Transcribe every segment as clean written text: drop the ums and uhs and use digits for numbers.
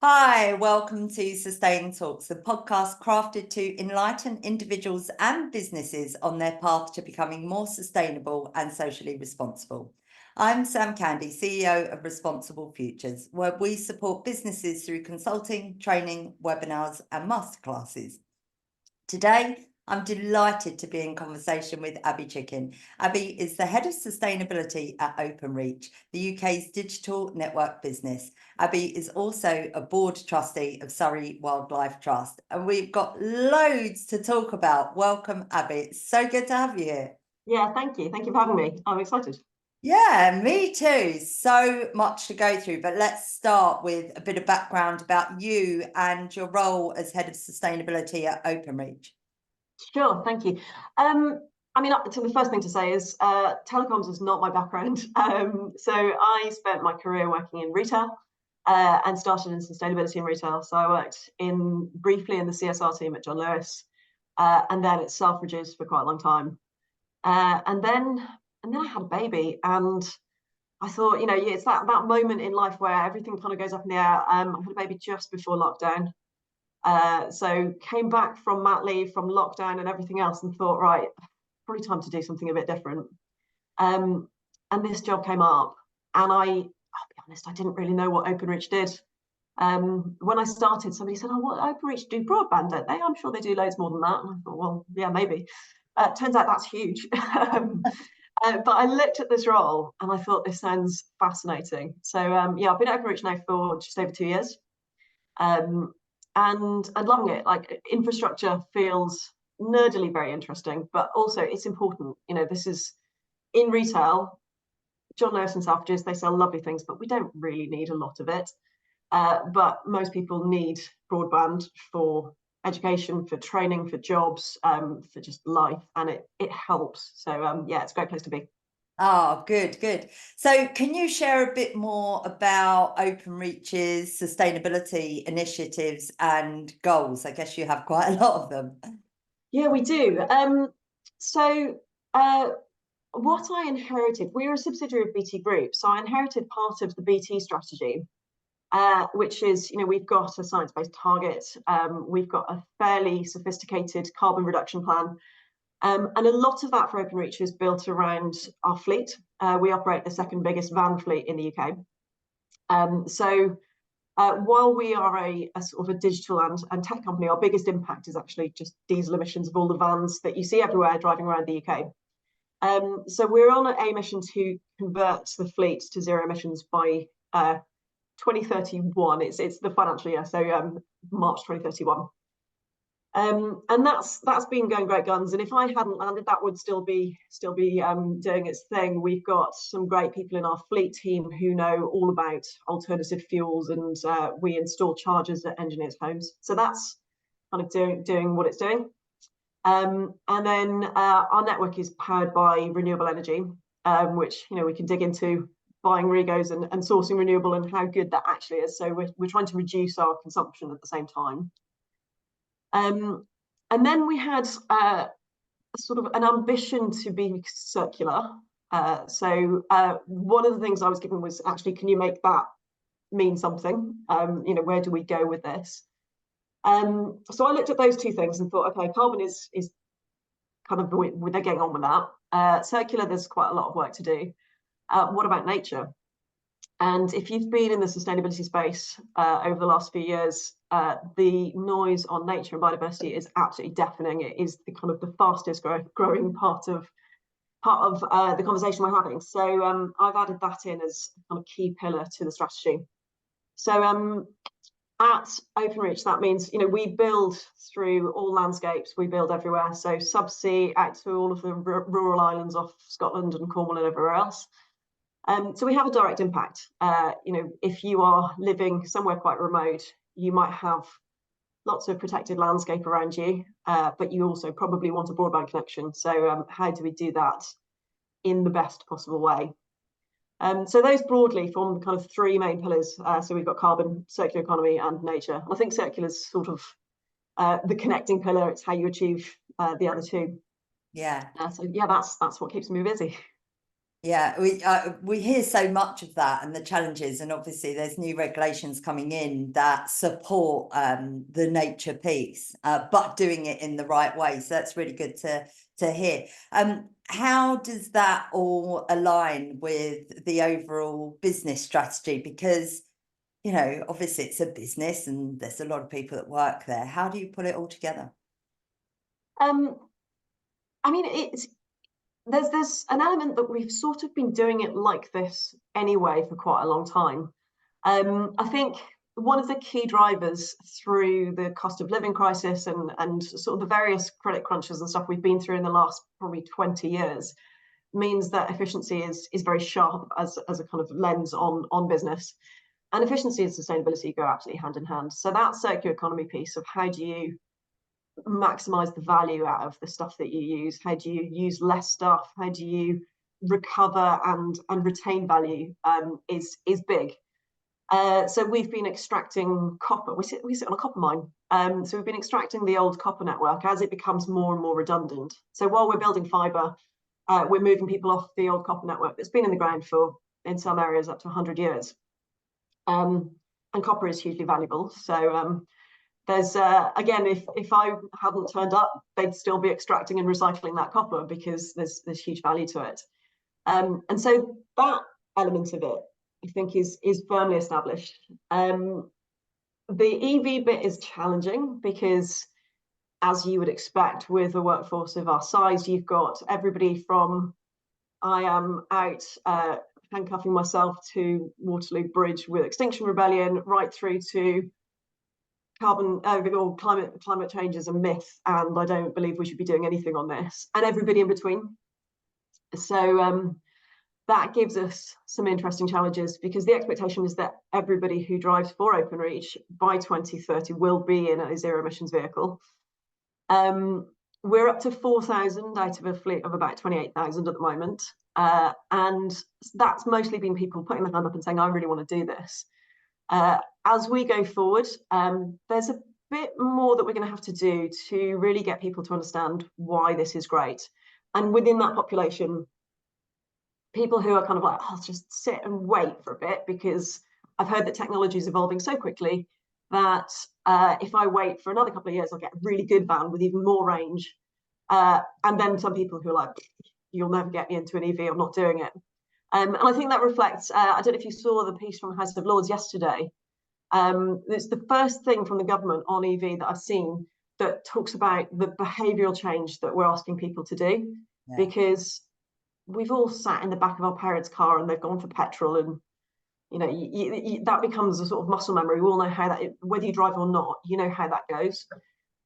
Hi, welcome to Sustain Talks, the podcast crafted to enlighten individuals and businesses on their path to becoming more sustainable and socially responsible. I'm Sam Candy, CEO of Responsible Futures, where we support businesses through consulting, training, webinars, and masterclasses. Today, I'm delighted to be in conversation with Abby Chicken. Abby is the Head of Sustainability at Openreach, the UK's digital network business. Abby is also a board trustee of Surrey Wildlife Trust, and we've got loads to talk about. Welcome, Abby. It's so good to have you here. Yeah, thank you. Thank you for having me. I'm excited. Yeah, me too. So much to go through, but let's start with a bit of background about you and your role as Head of Sustainability at Openreach. Sure, thank you. So the first thing to say is telecoms is not my background. So I spent my career working in retail and started in sustainability in retail. So I worked briefly in the CSR team at John Lewis, and then at Selfridges for quite a long time. And then I had a baby, and I thought, it's that moment in life where everything kind of goes up in the air. I had a baby just before lockdown. So came back from mat leave, from lockdown and everything else, and thought, right, probably time to do something a bit different. And this job came up, and I'll be honest, I didn't really know what Openreach did. When I started, somebody said, "Oh, what Openreach do broadband, don't they? I'm sure they do loads more than that." And I thought, well, yeah, maybe. Turns out that's huge. But I looked at this role and I thought this sounds fascinating. So I've been at Openreach now for just over 2 years. And loving it. Like, infrastructure feels nerdily very interesting, but also it's important. This is in retail. John Lewis and Selfridges, they sell lovely things, but we don't really need a lot of it. But most people need broadband for education, for training, for jobs, for just life, and it helps. So it's a great place to be. Oh, good. So can you share a bit more about Openreach's sustainability initiatives and goals? I guess you have quite a lot of them. Yeah, we do. So what I inherited, we were a subsidiary of BT Group, so I inherited part of the BT strategy, which is, we've got a science-based target, we've got a fairly sophisticated carbon reduction plan, and a lot of that for Openreach is built around our fleet. We operate the second biggest van fleet in the UK. While we are a sort of a digital and tech company, our biggest impact is actually just diesel emissions of all the vans that you see everywhere driving around the UK. So we're on a mission to convert the fleet to zero emissions by 2031. It's the financial year, so March 2031. And that's been going great guns. And if I hadn't landed, that would still be doing its thing. We've got some great people in our fleet team who know all about alternative fuels, and we install chargers at engineers' homes. So that's kind of doing what it's doing. And then our network is powered by renewable energy, which we can dig into buying regos and sourcing renewable and how good that actually is. So we're trying to reduce our consumption at the same time. And then we had sort of an ambition to be circular. So one of the things I was given was, actually, can you make that mean something? Where do we go with this? So I looked at those two things and thought, okay, carbon is kind of, they're getting on with that. Circular, there's quite a lot of work to do. What about nature? And if you've been in the sustainability space over the last few years, the noise on nature and biodiversity is absolutely deafening. It is the kind of the fastest growing part of the conversation we're having. So I've added that in as a kind of key pillar to the strategy. So at Openreach, that means we build through all landscapes. We build everywhere. So subsea out to all of the rural islands off Scotland and Cornwall and everywhere else. So we have a direct impact. If you are living somewhere quite remote, you might have lots of protected landscape around you, but you also probably want a broadband connection. So how do we do that in the best possible way? So those broadly form the kind of three main pillars. So we've got carbon, circular economy, and nature. I think circular is sort of the connecting pillar. It's how you achieve the other two. Yeah. So that's what keeps me busy. Yeah, we hear so much of that and the challenges, and obviously there's new regulations coming in that support the nature piece, but doing it in the right way. So that's really good to hear. How does that all align with the overall business strategy? Because, you know, obviously it's a business and there's a lot of people that work there. How do you put it all together? I mean, there's an element that we've sort of been doing it like this anyway for quite a long time. I think one of the key drivers through the cost of living crisis and sort of the various credit crunches and stuff we've been through in the last probably 20 years means that efficiency is very sharp as a kind of lens on business. And efficiency and sustainability go absolutely hand in hand. So that circular economy piece of how do you maximize the value out of the stuff that you use, how do you use less stuff, how do you recover and retain value, is big. So we've been extracting copper. We sit on a copper mine. So we've been extracting the old copper network as it becomes more and more redundant. So while we're building fibre, we're moving people off the old copper network that's been in the ground for, in some areas, up to 100 years. And copper is hugely valuable. So there's again, if I hadn't turned up, they'd still be extracting and recycling that copper because there's huge value to it. And so that element of it, I think, is firmly established. The EV bit is challenging because, as you would expect with a workforce of our size, you've got everybody from I am out handcuffing myself to Waterloo Bridge with Extinction Rebellion, right through to carbon or climate change is a myth, and I don't believe we should be doing anything on this, and everybody in between. So that gives us some interesting challenges because the expectation is that everybody who drives for Openreach by 2030 will be in a zero emissions vehicle. We're up to 4,000 out of a fleet of about 28,000 at the moment. And that's mostly been people putting their hand up and saying, I really want to do this. As we go forward, there's a bit more that we're going to have to do to really get people to understand why this is great. And within that population, people who are kind of like, I'll just sit and wait for a bit because I've heard that technology is evolving so quickly that if I wait for another couple of years, I'll get a really good van with even more range. And then some people who are like, you'll never get me into an EV, I'm not doing it. And I think that reflects, I don't know if you saw the piece from the House of Lords yesterday. It's the first thing from the government on EV that I've seen that talks about the behavioural change that we're asking people to do. Yeah. Because we've all sat in the back of our parents' car and they've gone for petrol, and you know that becomes a sort of muscle memory. We all know how that, whether you drive or not, you know how that goes.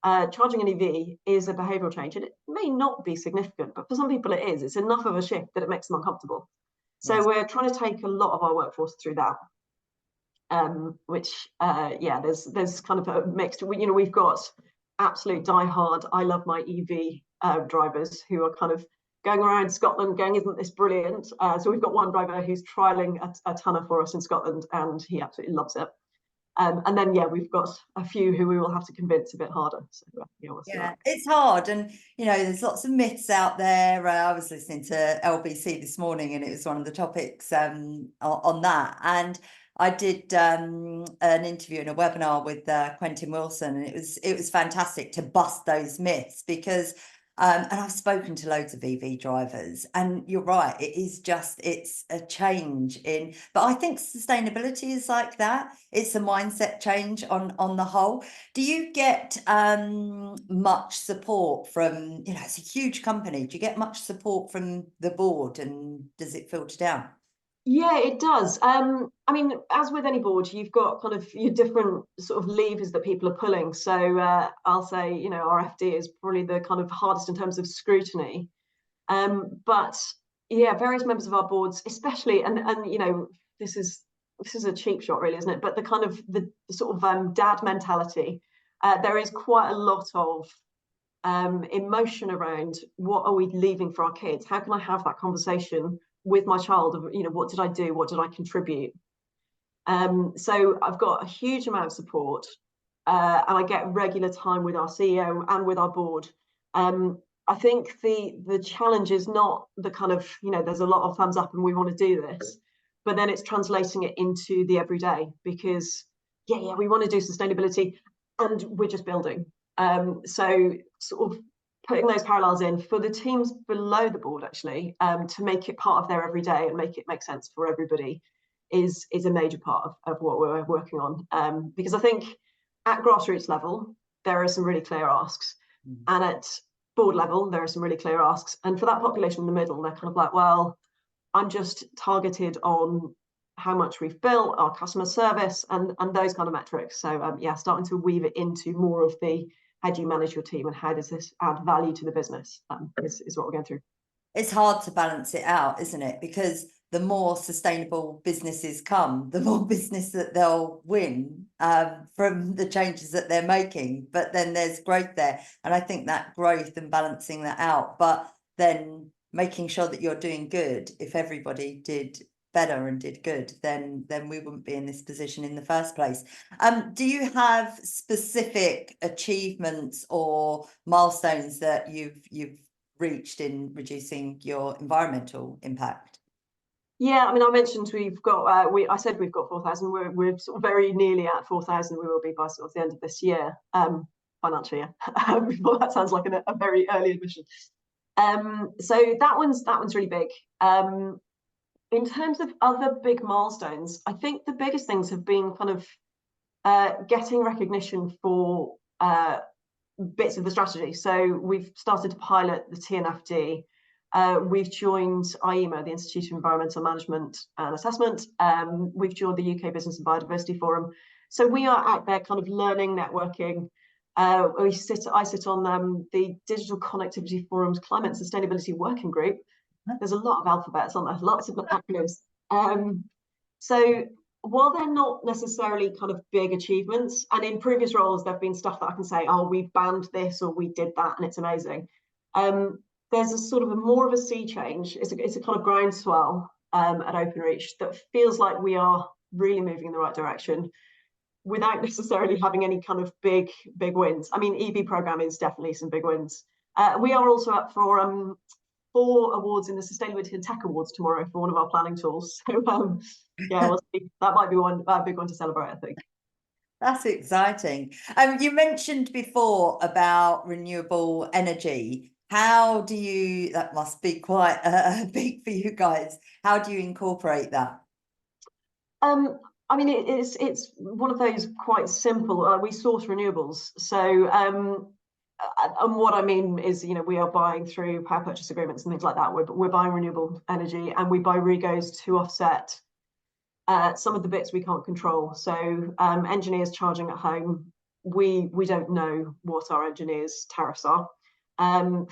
Charging an EV is a behavioural change, and it may not be significant, but for some people it is. It's enough of a shift that it makes them uncomfortable. So yes, we're trying to take a lot of our workforce through that, which yeah, there's kind of a mixed. We've got absolute diehard I love my EV drivers who are kind of going around Scotland going, isn't this brilliant? So we've got one driver who's trialing a tonner for us in Scotland, and he absolutely loves it. And then, yeah, we've got a few who we will have to convince a bit harder. So, we'll yeah, it's hard. And, there's lots of myths out there. I was listening to LBC this morning and it was one of the topics on that. And I did an interview and a webinar with Quentin Wilson, and it was fantastic to bust those myths because and I've spoken to loads of EV drivers, and you're right, it's a change in, but I think sustainability is like that. It's a mindset change on the whole. Do you get much support from, it's a huge company. Do you get much support from the board, and does it filter down? Yeah, it does. I mean, as with any board, you've got kind of your different sort of levers that people are pulling. So I'll say, our FD is probably the kind of hardest in terms of scrutiny. But yeah, various members of our boards, especially, and this is a cheap shot, really, isn't it? But the kind of the sort of dad mentality, there is quite a lot of emotion around what are we leaving for our kids? How can I have that conversation with my child of, what did I do? What did I contribute? So I've got a huge amount of support, and I get regular time with our CEO and with our board. I think the challenge is not the kind of, there's a lot of thumbs up and we want to do this, but then it's translating it into the everyday, because we want to do sustainability and we're just building. So sort of putting those parallels in for the teams below the board, actually, to make it part of their everyday and make it make sense for everybody is a major part of what we're working on. Because I think at grassroots level, there are some really clear asks. And at board level, there are some really clear asks. And for that population in the middle, they're kind of like, well, I'm just targeted on how much we've built, our customer service, and those kind of metrics. So starting to weave it into more of the how do you manage your team and how does this add value to the business is what we're going through. It's hard to balance it out, isn't it? Because the more sustainable businesses come, the more business that they'll win from the changes that they're making. But then there's growth there. And I think that growth and balancing that out, but then making sure that you're doing good. If everybody did better and did good, then we wouldn't be in this position in the first place. Do you have specific achievements or milestones that you've reached in reducing your environmental impact? Yeah, I mean, I mentioned we've got, I said we've got 4,000. We're sort of very nearly at 4,000. We will be by sort of the end of this year, financial year. Well, that sounds like a very early admission. So that one's really big. In terms of other big milestones, I think the biggest things have been kind of getting recognition for bits of the strategy. So we've started to pilot the TNFD. We've joined IEMA, the Institute of Environmental Management and Assessment. We've joined the UK Business and Biodiversity Forum. So we are out there kind of learning, networking. I sit on the Digital Connectivity Forum's Climate and Sustainability Working Group. There's a lot of alphabets on there, lots of acronyms. So while they're not necessarily kind of big achievements, and in previous roles there've been stuff that I can say, oh, we banned this or we did that and it's amazing. There's a sort of more of a sea change. It's a kind of groundswell at Openreach that feels like we are really moving in the right direction without necessarily having any kind of big wins. I mean, EV program is definitely some big wins. We are also up for 4 awards in the Sustainability and Tech Awards tomorrow for one of our planning tools. So we'll see. That might be a big one to celebrate, I think. That's exciting. You mentioned before about renewable energy. How do you, that must be quite big for you guys. How do you incorporate that? I mean, it's one of those quite simple. We source renewables. So, and what I mean is, we are buying through power purchase agreements and things like that. We're buying renewable energy, and we buy regos to offset some of the bits we can't control. So, engineers charging at home, we don't know what our engineers' tariffs are. And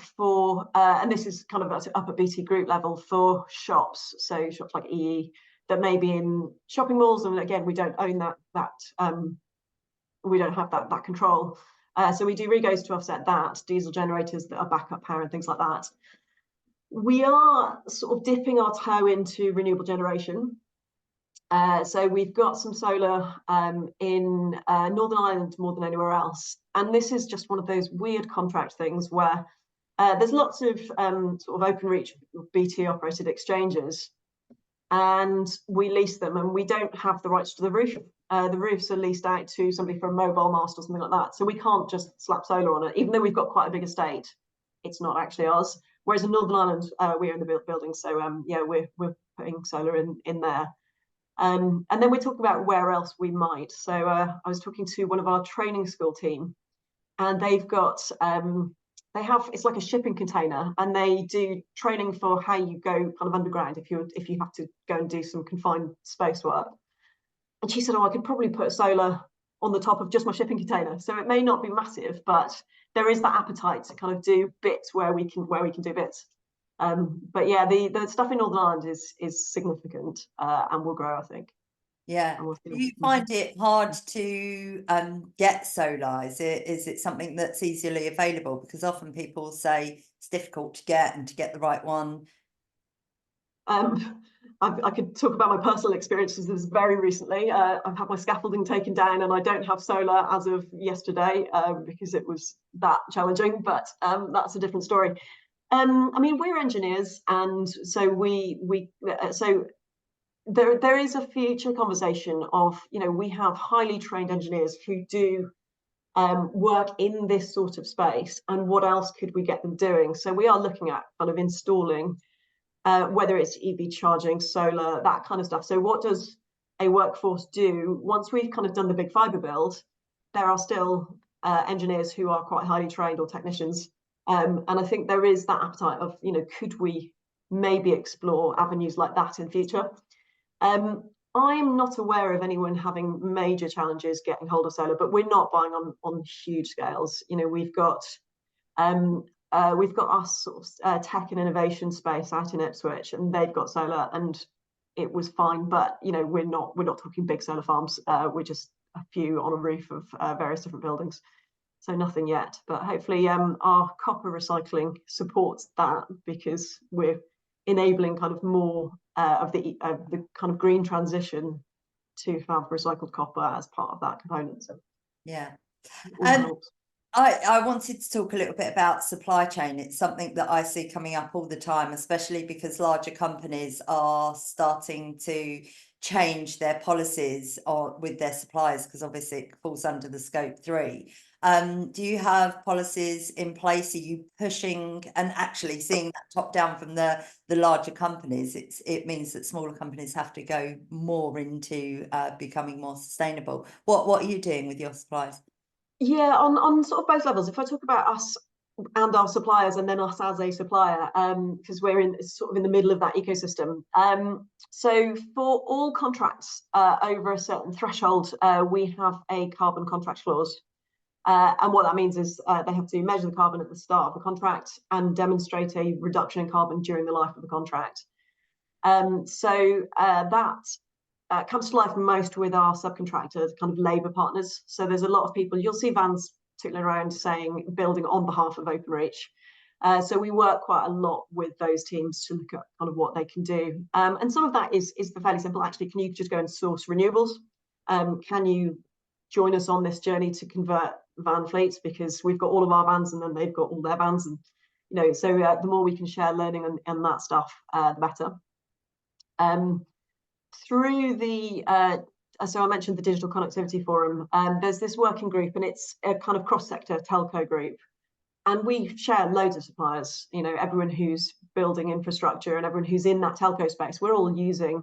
this is kind of up at BT Group level for shops. So shops like EE that may be in shopping malls, and again, we don't own that we don't have that control. So we do regos to offset that, diesel generators that are backup power and things like that. We are sort of dipping our toe into renewable generation. So we've got some solar in Northern Ireland more than anywhere else. And this is just one of those weird contract things where there's lots of sort of Openreach BT operated exchanges, and we lease them, and we don't have the rights to the roof. The roofs are leased out to somebody for a mobile mast or something like that. So we can't just slap solar on it, even though we've got quite a big estate. It's not actually ours. Whereas in Northern Ireland, we own the building. So we're putting solar in there. And then we talk about where else we might. So I was talking to one of our training school team, and they've got it's like a shipping container, and they do training for how you go kind of underground if you have to go and do some confined space work. And she said, oh, I could probably put solar on the top of just my shipping container. So it may not be massive, but there is that appetite to kind of do bits where we can do bits. But yeah, the stuff in Northern Ireland is significant and will grow, I think. Yeah. Do you find it hard to get solar? Is it something that's easily available? Because often people say it's difficult to get and to get the right one. I could talk about my personal experiences this very recently. I've had my scaffolding taken down and I don't have solar as of yesterday because it was that challenging, but that's a different story. I mean, we're engineers, and so there is a future conversation of, we have highly trained engineers who do work in this sort of space, and what else could we get them doing? So we are looking at kind of installing, whether it's EV charging, solar, that kind of stuff. So what does a workforce do once we've kind of done the big fibre build? There are still engineers who are quite highly trained, or technicians. And I think there is that appetite of, could we maybe explore avenues like that in future? I'm not aware of anyone having major challenges getting hold of solar, but we're not buying on huge scales. We've got our sort of tech and innovation space out in Ipswich, and they've got solar, and it was fine. But we're not talking big solar farms. We're just a few on a roof of various different buildings, so nothing yet. But hopefully, our copper recycling supports that, because we're enabling kind of more of the kind of green transition to have recycled copper as part of that component. So yeah. Helps. I wanted to talk a little bit about supply chain. It's something that I see coming up all the time, especially because larger companies are starting to change their policies with their suppliers, because obviously it falls under the scope 3. Do you have policies in place? Are you pushing and actually seeing that top down from the larger companies? It means that smaller companies have to go more into becoming more sustainable. What are you doing with your suppliers? Yeah, on sort of both levels. If I talk about us and our suppliers, and then us as a supplier, because we're in the middle of that ecosystem. So for all contracts over a certain threshold, we have a carbon contract clause. And what that means is they have to measure the carbon at the start of the contract and demonstrate a reduction in carbon during the life of the contract. That comes to life most with our subcontractors, kind of labour partners. So there's a lot of people, you'll see vans tickling around saying building on behalf of Openreach. So we work quite a lot with those teams to look at kind of what they can do. And some of that is fairly simple. Actually, can you just go and source renewables? Can you join us on this journey to convert van fleets? Because we've got all of our vans and then they've got all their vans. And, so the more we can share learning and that stuff, the better. Through the so I mentioned the Digital Connectivity Forum. There's this working group, and it's a kind of cross-sector telco group, and we share loads of suppliers. Everyone who's building infrastructure and everyone who's in that telco space, we're all using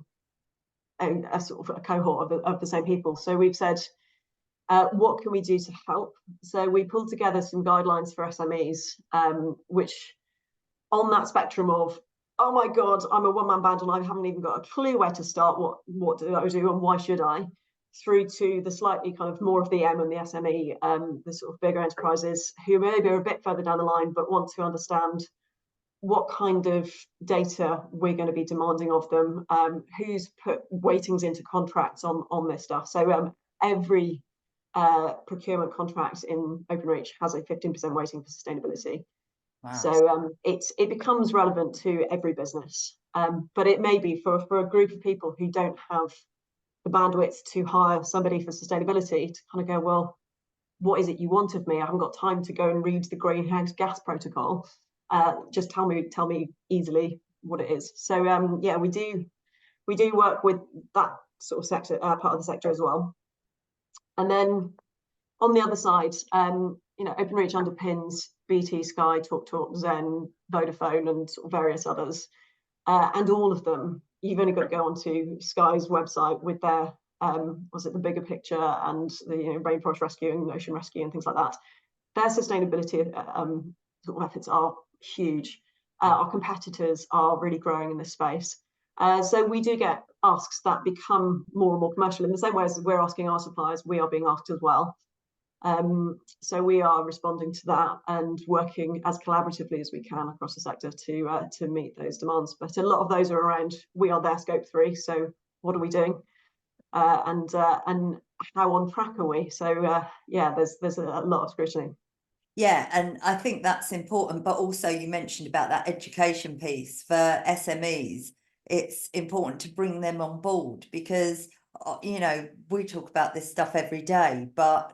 a sort of a cohort of the same people. So we've said, what can we do to help? So we pulled together some guidelines for SMEs, which on that spectrum of, oh my God, I'm a one-man band and I haven't even got a clue where to start. What do I do and why should I? Through to the slightly kind of more of the M and the SME, the sort of bigger enterprises who maybe are a bit further down the line but want to understand what kind of data we're going to be demanding of them, who's put weightings into contracts on this stuff. So every procurement contract in Openreach has a 15% weighting for sustainability. Wow. So it becomes relevant to every business, but it may be for a group of people who don't have the bandwidth to hire somebody for sustainability to kind of go, well, what is it you want of me? I haven't got time to go and read the greenhouse gas protocol. Just tell me easily what it is. So yeah, we do work with that sort of sector, part of the sector as well. And then on the other side, Openreach underpins BT, Sky, TalkTalk, Zen, Vodafone, and sort of various others. And all of them, you've only got to go onto Sky's website with their, the bigger picture and the rainforest rescue and ocean rescue and things like that. Their sustainability sort of efforts are huge. Our competitors are really growing in this space. So we do get asks that become more and more commercial. In the same way as we're asking our suppliers, we are being asked as well. So we are responding to that and working as collaboratively as we can across the sector to meet those demands. But a lot of those are around, we are their scope 3, so what are we doing? And how on track are we? So yeah, there's a lot of scrutiny. Yeah, and I think that's important, but also you mentioned about that education piece for SMEs. it's important to bring them on board, because you know, we talk about this stuff every day, but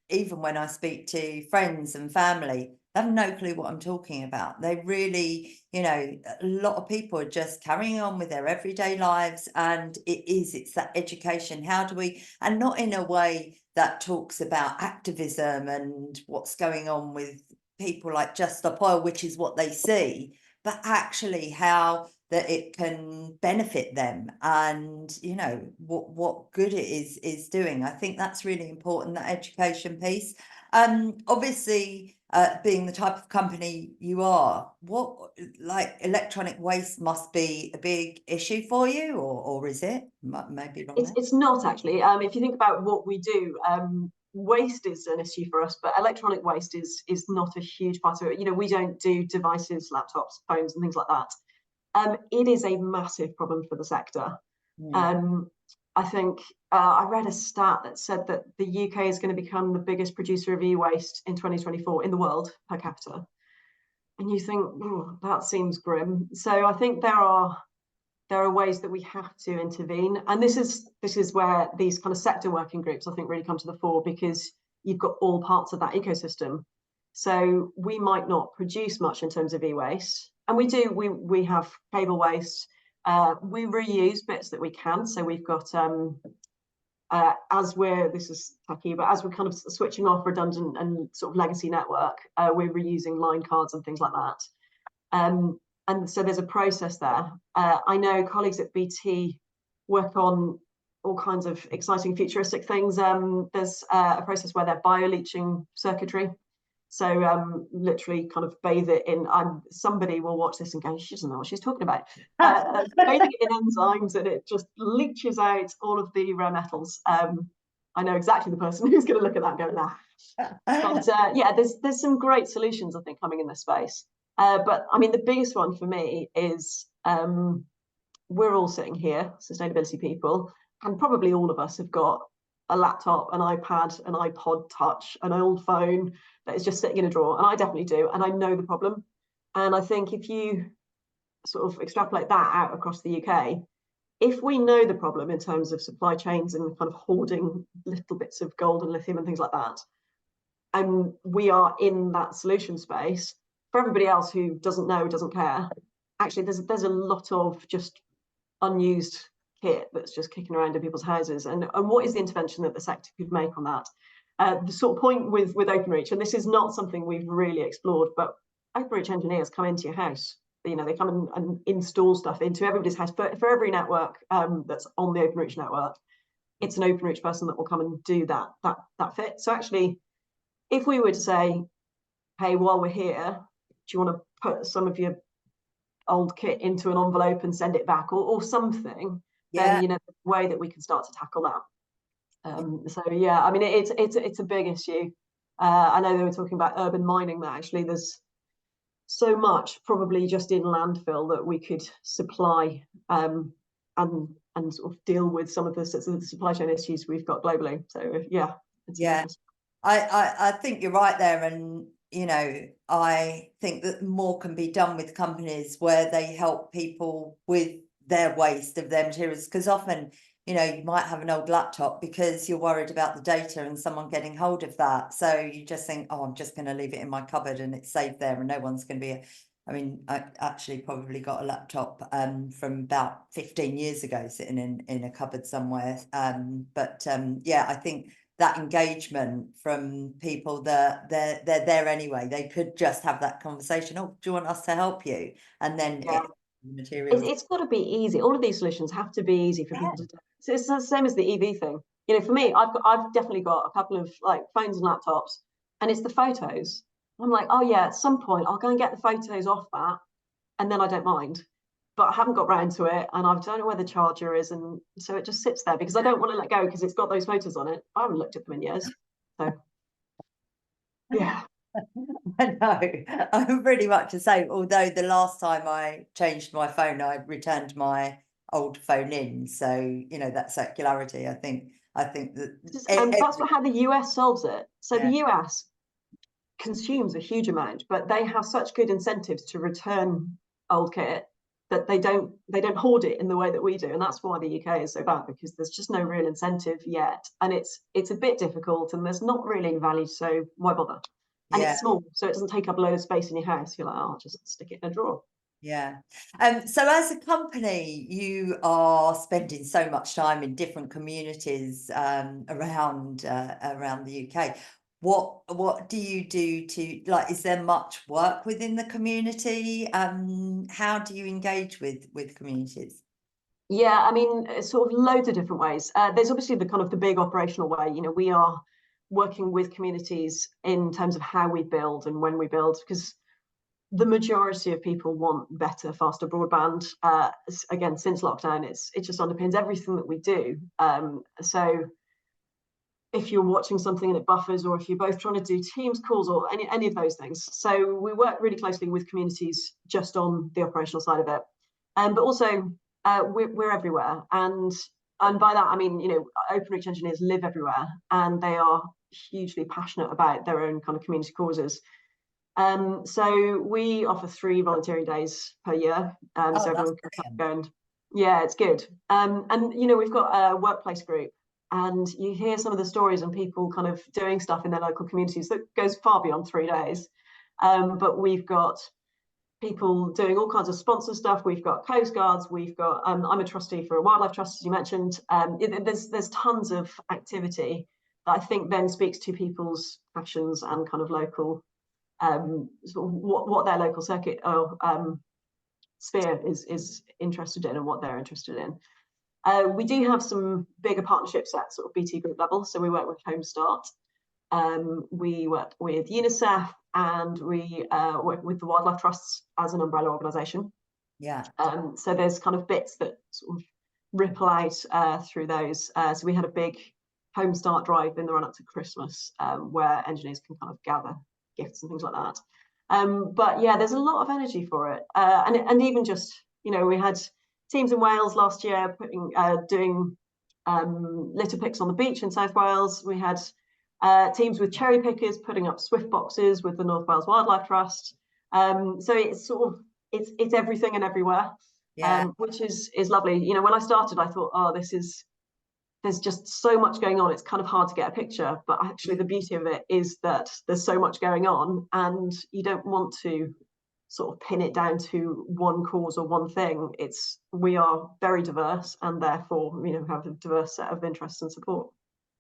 even when I speak to friends and family, they have no clue what I'm talking about. They really, you know, a lot of people are just carrying on with their everyday lives, and it's that education. How do we, and not in a way that talks about activism and what's going on with people like Just Stop Oil, which is what they see, but actually how that it can benefit them, and you know what good it is doing. I think that's really important, that education piece. Obviously, being the type of company you are, what, like, electronic waste must be a big issue for you, or is it? Maybe wrong there. It's not actually. If you think about what we do, waste is an issue for us, but electronic waste is not a huge part of it. You know, we don't do devices, laptops, phones, and things like that. It is a massive problem for the sector. I think I read a stat that said that the UK is going to become the biggest producer of e-waste in 2024 in the world per capita. And you think, oh, that seems grim. So I think there are ways that we have to intervene. And this is where these kind of sector working groups, I think, really come to the fore, because you've got all parts of that ecosystem. So we might not produce much in terms of e-waste. And we have cable waste. We reuse bits that we can. So we've got, this is tacky, but as we're kind of switching off redundant and sort of legacy network, we're reusing line cards and things like that. And so there's a process there. I know colleagues at BT work on all kinds of exciting futuristic things. There's a process where they're bioleaching circuitry. So literally kind of bathe it in, somebody will watch this and go, she doesn't know what she's talking about. Bathing it in enzymes, and it just leaches out all of the rare metals. I know exactly the person who's going to look at that and go, nah. But yeah, there's some great solutions, I think, coming in this space. But I mean, the biggest one for me is we're all sitting here, sustainability people, and probably all of us have got a laptop, an iPad, an iPod Touch, an old phone that is just sitting in a drawer. And I definitely do. And I know the problem. And I think if you sort of extrapolate that out across the UK, if we know the problem in terms of supply chains and kind of hoarding little bits of gold and lithium and things like that, and we are in that solution space, for everybody else who doesn't know, doesn't care, actually there's a lot of just unused kit that's just kicking around in people's houses. And what is the intervention that the sector could make on that? The sort of point with Openreach, and this is not something we've really explored, but Openreach engineers come into your house. You know, they come and install stuff into everybody's house. For every network that's on the Openreach network, it's an Openreach person that will come and do that fit. So actually, if we were to say, hey, while we're here, do you want to put some of your old kit into an envelope and send it back, or something? Yeah. Then, you know, the way that we can start to tackle that. So yeah, I mean, it's a big issue. I know they were talking about urban mining, that actually there's so much probably just in landfill that we could supply and sort of deal with some of the supply chain issues we've got globally. So yeah, yeah, I think you're right there, and you know, I think that more can be done with companies where they help people with their waste of their materials, because often, you know, you might have an old laptop because you're worried about the data and someone getting hold of that. So you just think, oh, I'm just going to leave it in my cupboard and it's safe there and no one's going to be. I mean, I actually probably got a laptop from about 15 years ago sitting in a cupboard somewhere. Yeah, I think that engagement from people that they're there anyway. They could just have that conversation. Oh, do you want us to help you? And then materials. It's got to be easy. All of these solutions have to be easy for people to do. So it's the same as the EV thing. You know, for me, I've definitely got a couple of like phones and laptops, and it's the photos. I'm like, oh yeah, at some point I'll go and get the photos off that, and then I don't mind. But I haven't got round to it, and I don't know where the charger is, and so it just sits there because I don't want to let go because it's got those photos on it. I haven't looked at them in years. So yeah. I know, I'm pretty much the same. Although the last time I changed my phone, I returned my old phone in. So, you know, that circularity, I think that that's how the US solves it. So yeah. the US consumes a huge amount, but they have such good incentives to return old kit that they don't hoard it in the way that we do, and that's why the UK is so bad, because there's just no real incentive yet, and it's a bit difficult, and there's not really value, so why bother? And Yeah. it's small, so it doesn't take up a load of space in your house. You're like, oh, I'll just stick it in a drawer. Yeah. So as a company, you are spending so much time in different communities around the UK. What do you do to, like, is there much work within the community? How do you engage with communities? Yeah, I mean, it's sort of loads of different ways. There's obviously the kind of the big operational way. You know, we are working with communities in terms of how we build and when we build, because the majority of people want better, faster broadband. Again, since lockdown, it just underpins everything that we do. So if you're watching something and it buffers, or if you're both trying to do Teams calls or any of those things. So we work really closely with communities just on the operational side of it. But also we're everywhere. And by that, I mean, you know, Openreach engineers live everywhere, and they are hugely passionate about their own kind of community causes. So we offer 3 volunteering days per year. So everyone can go and, yeah, it's good. And, you know, we've got a workplace group, and you hear some of the stories and people kind of doing stuff in their local communities that goes far beyond 3 days. But we've got people doing all kinds of sponsor stuff. We've got Coast Guards. We've got, I'm a trustee for a wildlife trust, as you mentioned. There's tons of activity that I think then speaks to people's passions and kind of local, sort of what their local circuit or sphere is interested in and what they're interested in. We do have some bigger partnerships at sort of BT group level. So we work with Home Start, we work with UNICEF, and we work with the Wildlife Trusts as an umbrella organisation. Yeah. So there's kind of bits that sort of ripple out through those. So we had a big Home Start drive in the run up to Christmas, where engineers can kind of gather gifts and things like that. But yeah, there's a lot of energy for it, and even just, you know, we had teams in Wales last year doing litter picks on the beach in South Wales. We had teams with cherry pickers putting up Swift boxes with the North Wales Wildlife Trust. So it's sort of it's everything and everywhere, which is lovely. You know, when I started, I thought, oh, there's just so much going on. It's kind of hard to get a picture, but actually the beauty of it is that there's so much going on, and you don't want to sort of pin it down to one cause or one thing. We are very diverse, and therefore, you know, have a diverse set of interests and support.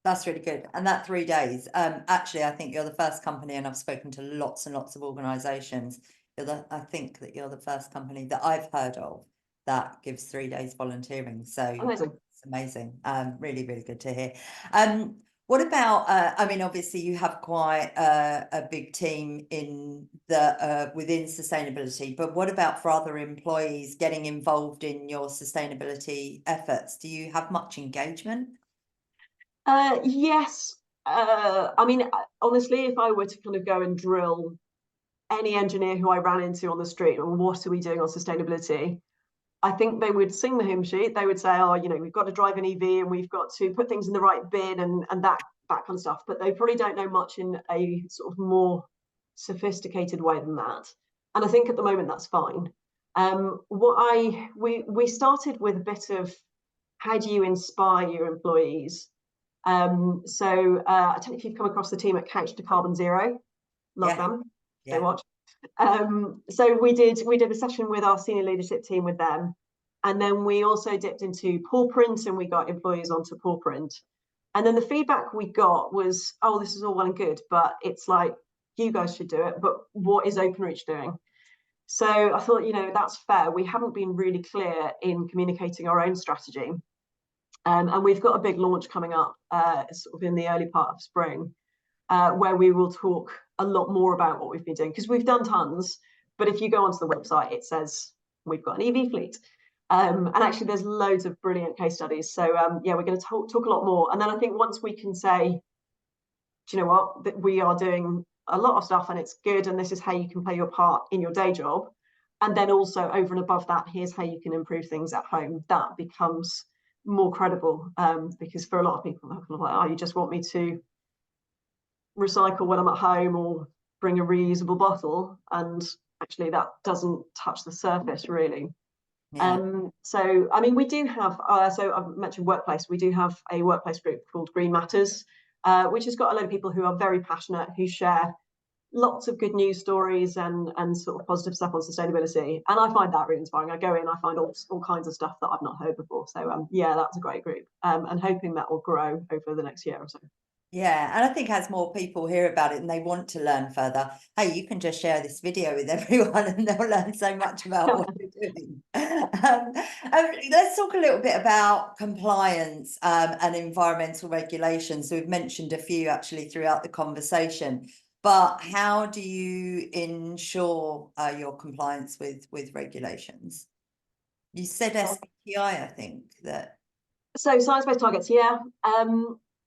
That's really good. And that 3 days, actually, I think you're the first company, and I've spoken to lots and lots of organisations. I think that you're the first company that I've heard of that gives 3 days volunteering. So Amazing. it's amazing. Really, really good to hear. What about, I mean, obviously you have quite a big team in within sustainability, but what about for other employees getting involved in your sustainability efforts? Do you have much engagement? Yes. I mean, honestly, if I were to kind of go and drill any engineer who I ran into on the street, or what are we doing on sustainability, I think they would sing the hymn sheet. They would say, oh, you know, we've got to drive an EV, and we've got to put things in the right bin, and that kind of stuff. But they probably don't know much in a sort of more sophisticated way than that. And I think at the moment that's fine. We started with a bit of, how do you inspire your employees? So I don't know if you've come across the team at Couch to Carbon Zero. Love them. They watch. So we did a session with our senior leadership team with them, and then we also dipped into paw print, and we got employees onto paw print. And then the feedback we got was, oh, this is all well and good, but it's like, you guys should do it, but what is Openreach doing? So I thought, you know, that's fair. We haven't been really clear in communicating our own strategy. And we've got a big launch coming up sort of in the early part of spring, where we will talk a lot more about what we've been doing, because we've done tons, but if you go onto the website, it says we've got an EV fleet. And actually there's loads of brilliant case studies. So yeah, we're going to talk a lot more. And then I think once we can say, do you know what, that we are doing a lot of stuff and it's good, and this is how you can play your part in your day job, and then also over and above that, here's how you can improve things at home, that becomes more credible, because for a lot of people, they're kind of like, oh, you just want me to recycle when I'm at home or bring a reusable bottle, and actually that doesn't touch the surface really. Yeah. So I mean, we do have so I've mentioned workplace. We do have a workplace group called Green Matters, which has got a lot of people who are very passionate, who share lots of good news stories and sort of positive stuff on sustainability, and I find that really inspiring. I go in, I find all kinds of stuff that I've not heard before. So yeah, that's a great group, and hoping that will grow over the next year or so. Yeah, and I think as more people hear about it and they want to learn further, hey, you can just share this video with everyone and they'll learn so much about what you're doing. Let's talk a little bit about compliance and environmental regulations. So we've mentioned a few actually throughout the conversation, but how do you ensure your compliance with regulations? You said SBTi, I think that. So science-based targets, yeah.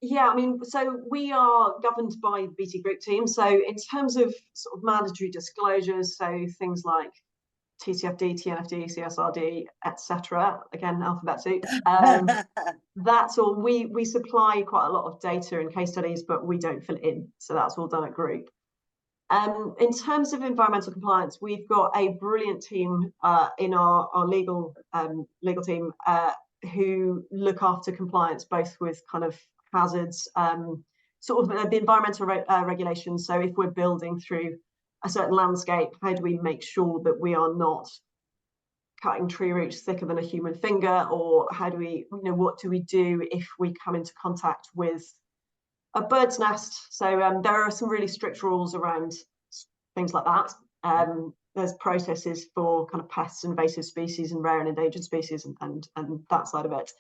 Yeah, I mean, so we are governed by the BT Group team. So in terms of sort of mandatory disclosures, so things like TCFD, TNFD, CSRD, etc. Again, alphabet soup. That's all. We supply quite a lot of data and case studies, but we don't fill it in. So that's all done at group. In terms of environmental compliance, we've got a brilliant team in our legal team who look after compliance, both with kind of hazards, sort of the environmental regulations. So if we're building through a certain landscape, how do we make sure that we are not cutting tree roots thicker than a human finger? Or how do we, what do we do if we come into contact with a bird's nest? So there are some really strict rules around things like that. There's processes for kind of pests, invasive species, and rare and endangered species, and that side of it.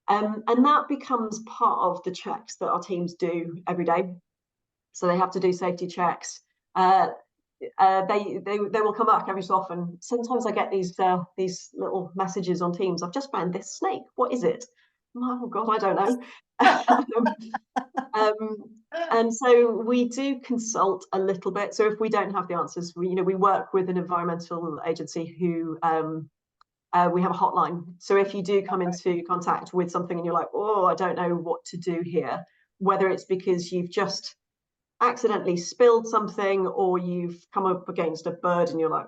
And that becomes part of the checks that our teams do every day. So they have to do safety checks. They will come back every so often. Sometimes I get these little messages on Teams. I've just found this snake. What is it? Oh God, I don't know. And so we do consult a little bit. So if we don't have the answers, we work with an environmental agency who we have a hotline. So if you do come into contact with something and you're like, oh, I don't know what to do here, whether it's because you've just accidentally spilled something or you've come up against a bird and you're like,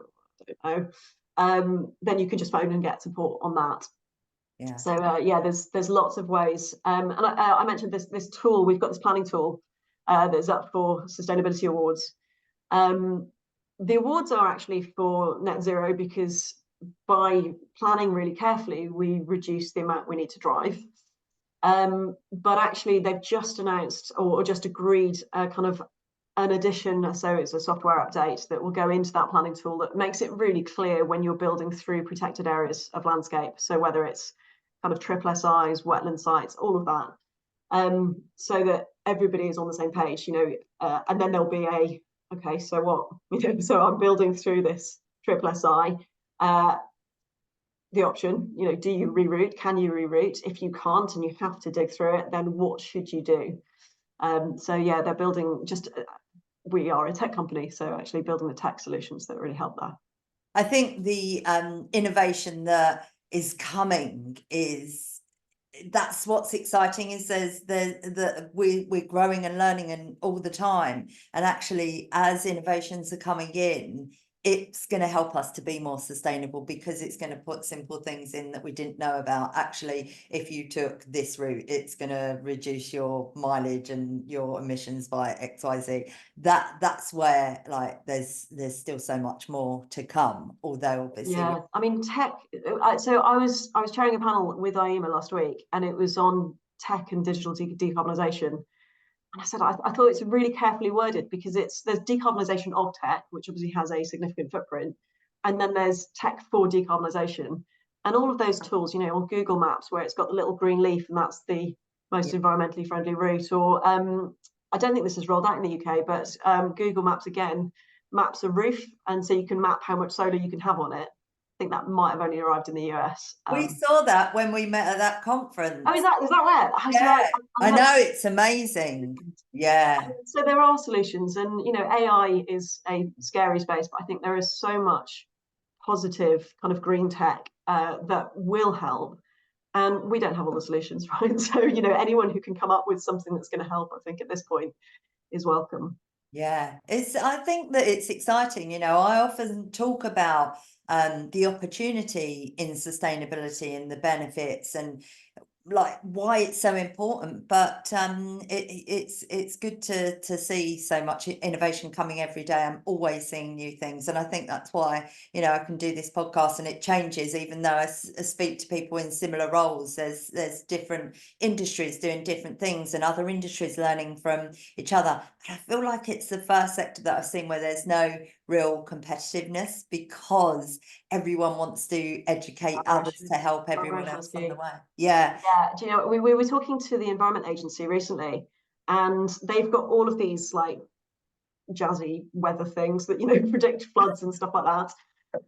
I don't know, then you can just phone and get support on that. Yeah. So yeah, there's lots of ways. And I mentioned this tool. We've got this planning tool that's up for sustainability awards. The awards are actually for net zero because by planning really carefully, we reduce the amount we need to drive. But actually, they've just announced or just agreed kind of an addition. So it's a software update that will go into that planning tool that makes it really clear when you're building through protected areas of landscape. So whether it's kind of triple SIs, wetland sites, all of that, so that everybody is on the same page, and then there'll be okay, so what, so I'm building through this triple SI, the option, do you reroute? Can you reroute? If you can't and you have to dig through it, then what should you do? So yeah, they're building we are a tech company, so actually building the tech solutions that really help that. I think the innovation that is coming that's what's exciting, is we're growing and learning and all the time, and actually as innovations are coming in, it's going to help us to be more sustainable because it's going to put simple things in that we didn't know about. Actually, if you took this route, it's going to reduce your mileage and your emissions by XYZ. That's where there's still so much more to come, although obviously I mean tech. So I was chairing a panel with IEMA last week, and it was on tech and digital decarbonisation. And I said, I thought it's really carefully worded because there's decarbonisation of tech, which obviously has a significant footprint. And then there's tech for decarbonisation. And all of those tools, on Google Maps, where it's got the little green leaf and that's the most environmentally friendly route. Or I don't think this is rolled out in the UK, but Google Maps, again, maps a roof. And so you can map how much solar you can have on it. I think that might have only arrived in the US. We saw that when we met at that conference. Oh, is that where? Yeah, I know, it's amazing. Yeah. So there are solutions, and AI is a scary space, but I think there is so much positive kind of green tech that will help. And we don't have all the solutions, right? So anyone who can come up with something that's going to help, I think at this point, is welcome. Yeah, I think that it's exciting. I often talk about the opportunity in sustainability and the benefits and like why it's so important. But it's good to see so much innovation coming every day. I'm always seeing new things, and I think that's why, you know, I can do this podcast and it changes, even though I speak to people in similar roles. There's different industries doing different things and other industries learning from each other. And I feel like it's the first sector that I've seen where there's no real competitiveness, because everyone wants to educate others to help everyone else on the way. Yeah. Yeah, do you know, we were talking to the Environment Agency recently, and they've got all of these like jazzy weather things that, you know, predict floods and stuff like that.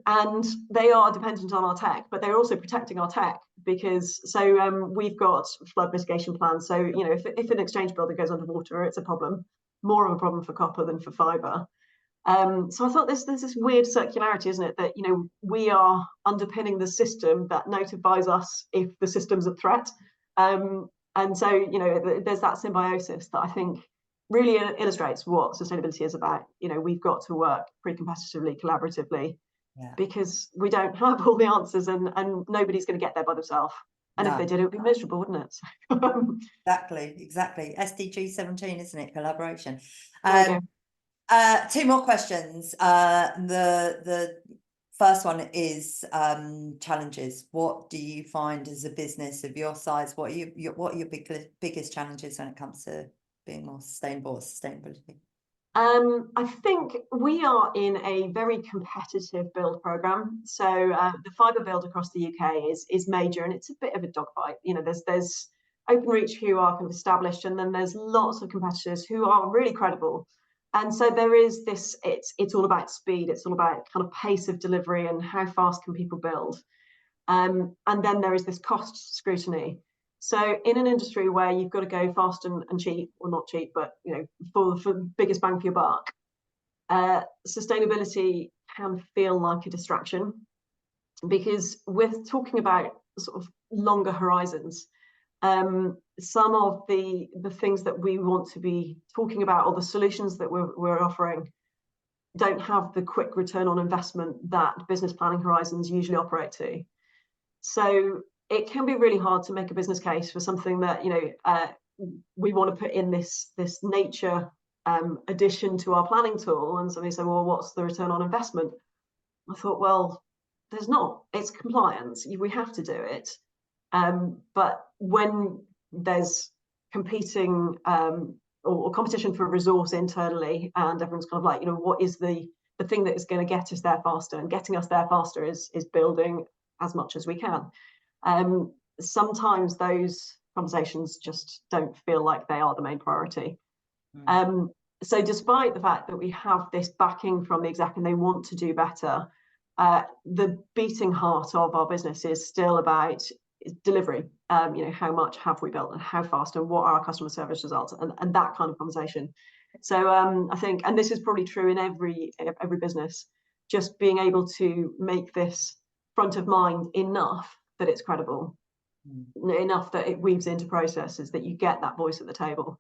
And they are dependent on our tech, but they're also protecting our tech, because we've got flood mitigation plans. So, you know, if an exchange building goes underwater, it's a problem, more of a problem for copper than for fibre. So I thought there's this weird circularity, isn't it? That, you know, we are underpinning the system that notifies us if the system's a threat. And so, you know, there's that symbiosis that I think really illustrates what sustainability is about. You know, we've got to work pretty competitively, collaboratively, because we don't have all the answers, and nobody's going to get there by themselves. And if they did, it would be miserable, wouldn't it? Exactly. SDG 17, isn't it? Collaboration. Two more questions. The first one is challenges. What do you find as a business of your size? What are your biggest challenges when it comes to being more sustainable or sustainability? I think we are in a very competitive build program. So the fibre build across the UK is major, and it's a bit of a dogfight. You know, there's Openreach, who are kind of established, and then there's lots of competitors who are really credible. And so there is this, it's all about speed, it's all about kind of pace of delivery and how fast can people build. And then there is this cost scrutiny. So in an industry where you've got to go fast and cheap, or not cheap, but, you know, for the biggest bang for your buck, sustainability can feel like a distraction, because we're talking about sort of longer horizons. Some of the things that we want to be talking about, or the solutions that we're offering, don't have the quick return on investment that business planning horizons usually operate to. So it can be really hard to make a business case for something that, you know, we want to put in this nature addition to our planning tool, and somebody said, well, what's the return on investment? I thought, well, there's not. It's compliance. We have to do it. But when there's competing or competition for resource internally, and everyone's kind of like, you know, what is the thing that is going to get us there faster? And getting us there faster is building as much as we can. Sometimes those conversations just don't feel like they are the main priority. So despite the fact that we have this backing from the exec and they want to do better, the beating heart of our business is still about delivery. You know, how much have we built, and how fast, and what are our customer service results, and that kind of conversation. So I think, and this is probably true in every business, just being able to make this front of mind enough that it's credible, enough that it weaves into processes, that you get that voice at the table.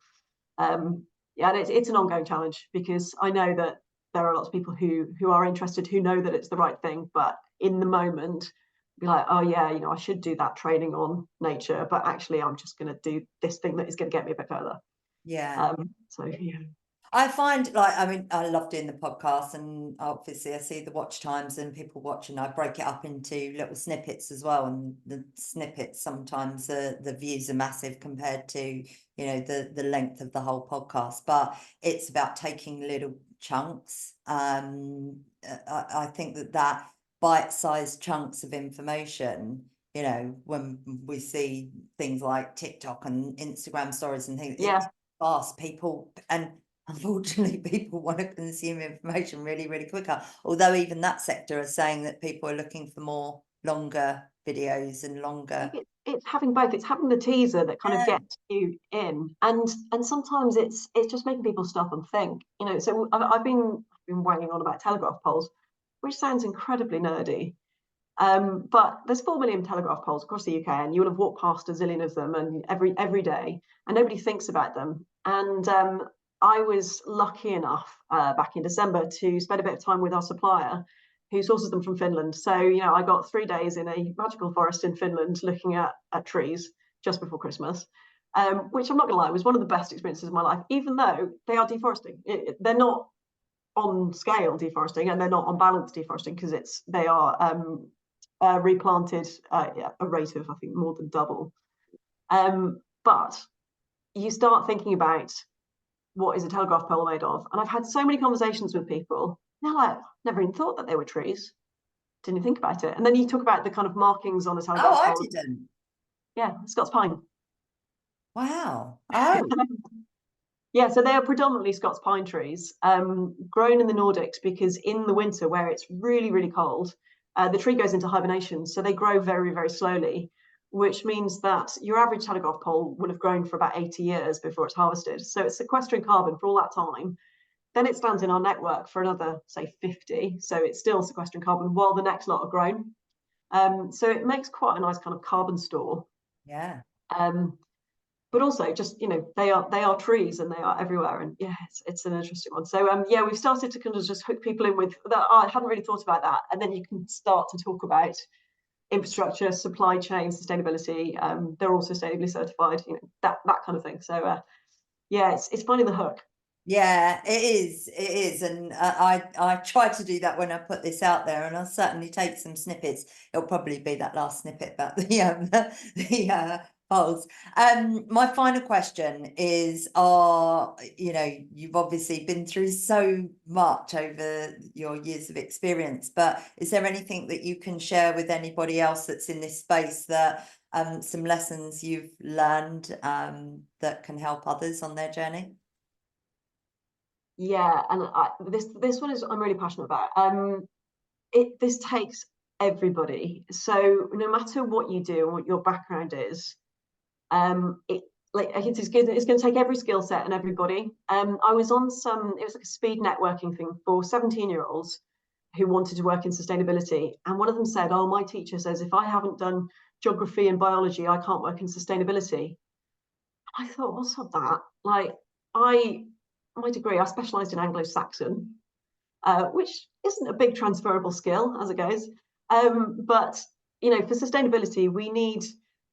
Yeah, and it's an ongoing challenge, because I know that there are lots of people who are interested, who know that it's the right thing, but in the moment be like, oh yeah, you know, I should do that training on nature, but actually I'm just going to do this thing that is going to get me a bit further. So yeah, I find, like, I mean, I love doing the podcast, and obviously I see the watch times and people watching. I break it up into little snippets as well, and the snippets, sometimes the views are massive compared to, you know, the length of the whole podcast, but it's about taking little chunks. I think that bite-sized chunks of information, you know, when we see things like TikTok and Instagram stories and things, it's fast. People, and unfortunately, people want to consume information really, really quicker. Although even that sector is saying that people are looking for more longer videos and longer. It's having both. It's having the teaser that kind of gets you in, and sometimes it's just making people stop and think. You know, so I've been wanging on about telegraph poles, which sounds incredibly nerdy. But there's 4 million telegraph poles across the UK, and you will have walked past a zillion of them, and every day, and nobody thinks about them. And I was lucky enough back in December to spend a bit of time with our supplier, who sources them from Finland. So, you know, I got 3 days in a magical forest in Finland looking at trees just before Christmas, which I'm not gonna lie, was one of the best experiences of my life, even though they are deforesting. They're not on scale deforesting, and they're not on balance deforesting, because they are replanted at a rate of, I think, more than double. But you start thinking about, what is a telegraph pole made of? And I've had so many conversations with people, they're like, never even thought that they were trees. Didn't even think about it. And then you talk about the kind of markings on a telegraph Oh, I pole. didn't. Yeah, Scots pine. Wow. Oh, Yeah, so they are predominantly Scots pine trees, grown in the Nordics, because in the winter, where it's really, really cold, the tree goes into hibernation. So they grow very, very slowly, which means that your average telegraph pole will have grown for about 80 years before it's harvested. So it's sequestering carbon for all that time. Then it stands in our network for another, say, 50. So it's still sequestering carbon while the next lot are grown. So it makes quite a nice kind of carbon store. yeah. But also, just, you know, they are trees, and they are everywhere, and yeah, it's an interesting one. So yeah, we've started to kind of just hook people in with that. I hadn't really thought about that, and then you can start to talk about infrastructure, supply chain, sustainability. They're all sustainably certified, you know, that kind of thing. So yeah, it's finding the hook. Yeah, it is. It is, and I try to do that when I put this out there, and I'll certainly take some snippets. It'll probably be that last snippet about the polls. My final question is: you know, you've obviously been through so much over your years of experience, but is there anything that you can share with anybody else that's in this space, that some lessons you've learned that can help others on their journey? Yeah, and this one is, I'm really passionate about. This takes everybody. So no matter what you do and what your background is, it it's good. It's going to take every skill set and everybody. I was on it was like a speed networking thing for 17-year-olds who wanted to work in sustainability, and one of them said, "Oh, my teacher says if I haven't done geography and biology, I can't work in sustainability." I thought, what's up that? Like, my degree, I specialised in Anglo-Saxon, which isn't a big transferable skill as it goes. But, you know, for sustainability, we need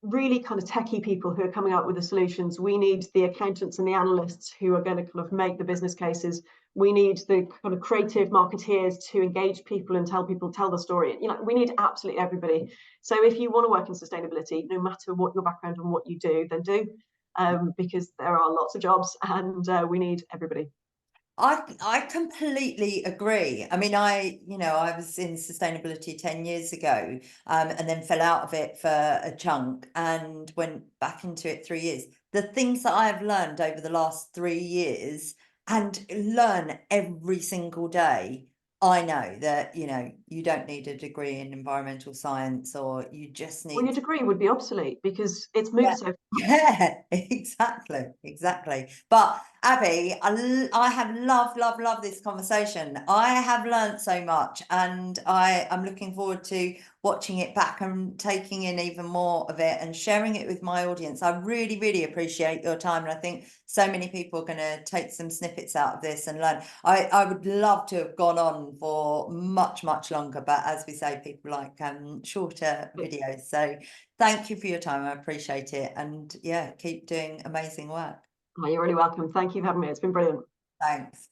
really kind of techie people who are coming up with the solutions. We need the accountants and the analysts who are going to kind of make the business cases. We need the kind of creative marketeers to engage people and tell the story. You know, we need absolutely everybody. So if you want to work in sustainability, no matter what your background and what you do, then do, because there are lots of jobs, and we need everybody. I completely agree. I mean, you know, I was in sustainability 10 years ago, and then fell out of it for a chunk and went back into it 3 years. The things that I have learned over the last 3 years, and learn every single day, I know that, you know, you don't need a degree in environmental science, or you just Well, your need. degree would be obsolete because it's moved Yeah, so. yeah, exactly. But Abby, I have loved this conversation. I have learnt so much, and I am looking forward to watching it back and taking in even more of it and sharing it with my audience. I really appreciate your time, and I think so many people are going to take some snippets out of this and learn. I would love to have gone on for much longer, but as we say, people like shorter videos. So thank you for your time. I appreciate it. And yeah, keep doing amazing work. Oh, you're really welcome. Thank you for having me. It's been brilliant. Thanks.